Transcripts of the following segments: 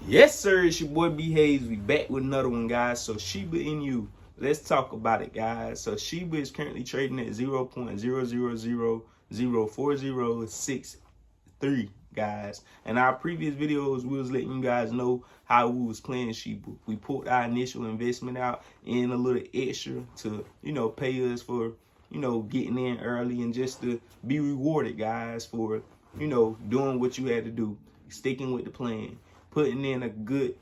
Yes, sir. It's your boy B Hayes. We back with another one, guys. So Shiba Inu. Let's talk about it, guys. So Shiba is currently trading at 0.0000406 guys. In our previous videos, we was letting you guys know how we was playing Shiba. We put our initial investment out and a little extra to, pay us for, getting in early and just to be rewarded, guys, for, doing what you had to do, sticking with the plan, putting in a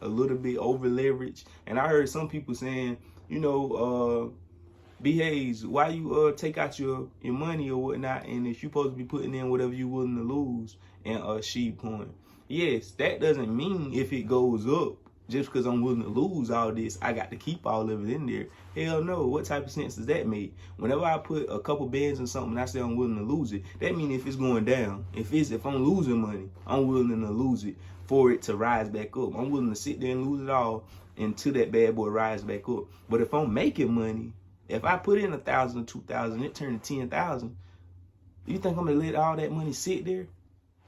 little bit over leverage. And I heard some people saying, B Hayes, why you take out your money or whatnot, and if you supposed to be putting in whatever you willing to lose in Shiba coin. Yes, that doesn't mean if it goes up, just because I'm willing to lose all this, I got to keep all of it in there. Hell no. What type of sense does that make? Whenever I put a couple bands in something and I say I'm willing to lose it, that means if it's going down, if I'm losing money, I'm willing to lose it for it to rise back up. I'm willing to sit there and lose it all until that bad boy rise back up. But if I'm making money, if I put in 1,000 or 2,000, it turned to 10,000, you think I'm gonna let all that money sit there?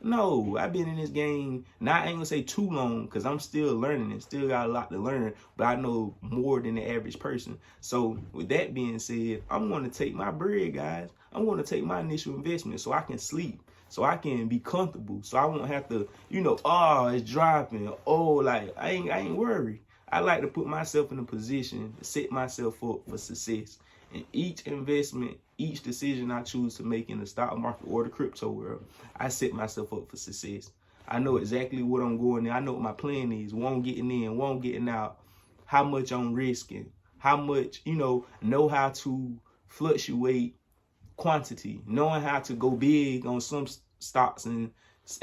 No, I've been in this game, I ain't gonna say too long, because I'm still learning and still got a lot to learn, but I know more than the average person. So with that being said, I'm gonna take my bread, guys. I'm gonna take my initial investment so I can sleep, so I can be comfortable, so I won't have to, oh, it's dropping. Oh, like I ain't worried. I like to put myself in a position to set myself up for success. In each investment, each decision I choose to make in the stock market or the crypto world, I set myself up for success. I know exactly what I'm going in. I know what my plan is. What I'm getting in, what I'm getting out, how much I'm risking, how much, know how to fluctuate quantity, knowing how to go big on some stocks and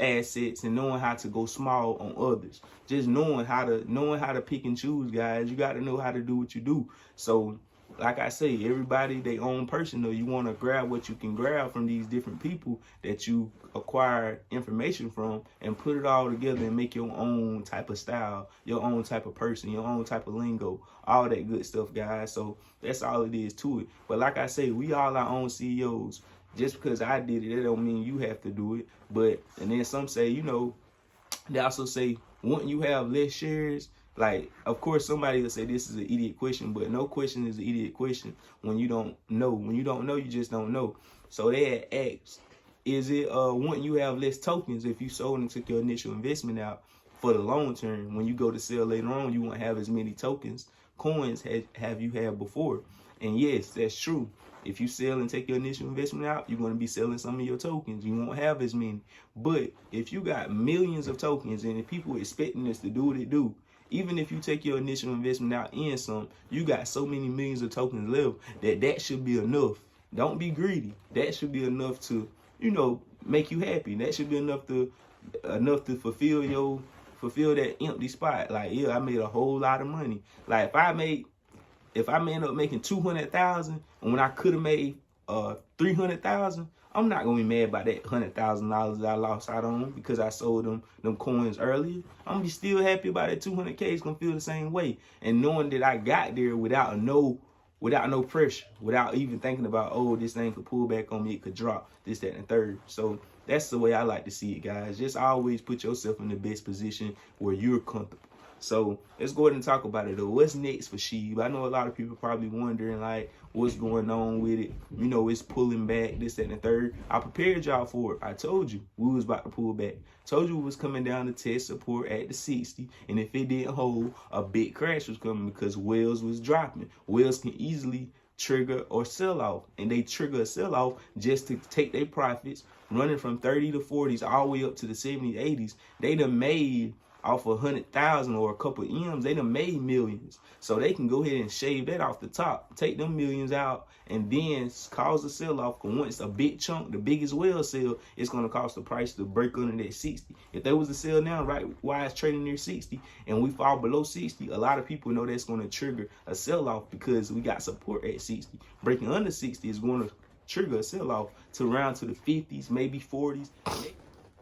assets and knowing how to go small on others. Just knowing how to pick and choose, guys. You got to know how to do what you do. So like I say, everybody their own person, though. You want to grab what you can grab from these different people that you acquire information from and put it all together and make your own type of style, your own type of person, your own type of lingo, all that good stuff, guys. So that's all it is to it. But like I say, we all our own CEOs. Just because I did it, that don't mean you have to do it. But, and then some say, they also say, wouldn't you have less shares? Like, of course, somebody will say this is an idiot question, but no question is an idiot question when you don't know. When you don't know, you just don't know. So they had asked, is it, wouldn't you have less tokens if you sold and took your initial investment out for the long term? When you go to sell later on, you won't have as many tokens, coins have you had before. And yes, that's true. If you sell and take your initial investment out, you're going to be selling some of your tokens. You won't have as many. But if you got millions of tokens and if people expecting this to do what it do, even if you take your initial investment out in some, you got so many millions of tokens left that should be enough. Don't be greedy. That should be enough to, make you happy. That should be enough to fulfill that empty spot. Like, yeah, I made a whole lot of money. Like if I may end up making 200,000 and when I could have made 300,000, I'm not gonna be mad about that $100,000 I lost out on because I sold them coins earlier. I'm gonna be still happy about that 200K. It's gonna feel the same way. And knowing that I got there without no pressure, without even thinking about, oh, this thing could pull back on me, it could drop, this, that, and the third. So that's the way I like to see it, guys. Just always put yourself in the best position where you're comfortable. So let's go ahead and talk about it though. What's next for Shiba? I know a lot of people probably wondering like what's going on with it. It's pulling back, this, that, and the third. I prepared y'all for it. I told you we was about to pull back. Told you we was coming down to test support at the 60. And if it didn't hold, a big crash was coming because whales was dropping. Whales can easily trigger or sell off, and they trigger a sell off just to take their profits, running from 30 to 40s all the way up to the 70s, 80s. They done made off 100,000 or a couple of M's, they done made millions. So they can go ahead and shave that off the top, take them millions out, and then cause a sell-off. Because once a big chunk, the biggest whale sell, it's going to cost the price to break under that 60. If there was a sell now, right, why it's trading near 60, and we fall below 60, a lot of people know that's going to trigger a sell-off because we got support at 60. Breaking under 60 is going to trigger a sell-off to around to the 50s, maybe 40s.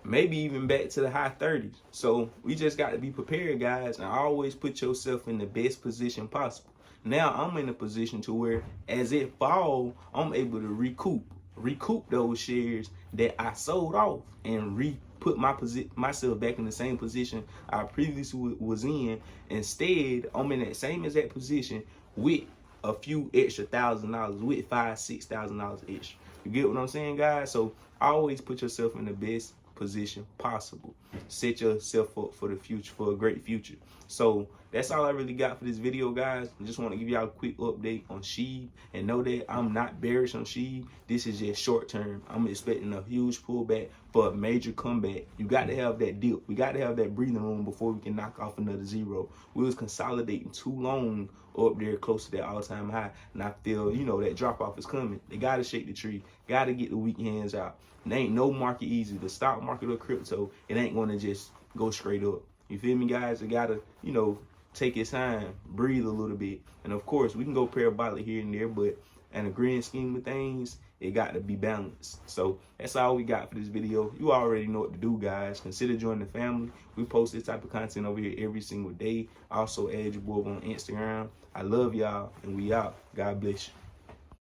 Maybe even back to the high 30s. So we just got to be prepared, guys, and always put yourself in the best position possible. Now I'm in a position to where as it fall, I'm able to recoup those shares that I sold off and put myself back in the same position I previously was in. Instead, I'm in that same exact position with a few extra $1,000, with $5,000-$6,000 extra. You get what I'm saying, guys? So always put yourself in the best position possible. Set yourself up for the future, for a great future. So that's all I really got for this video, guys. I just want to give y'all a quick update on Shiba, and know that I'm not bearish on Shiba. This is just short term. I'm expecting a huge pullback for a major comeback. You got to have that dip. We got to have that breathing room before we can knock off another zero. We was consolidating too long up there close to that all-time high, and I feel, you know, that drop off is coming. They got to shake the tree, got to get the weak hands out. And there ain't no market easy. The stock market or crypto, it ain't going to just go straight up. You feel me, guys? It got to, you know, take its time, breathe a little bit. And of course, we can go parabolic here and there, but in the grand scheme of things, it got to be balanced. So that's all we got for this video. You already know what to do, guys. Consider joining the family. We post this type of content over here every single day. Also, add your boy on Instagram. I love y'all, and we out. God bless you.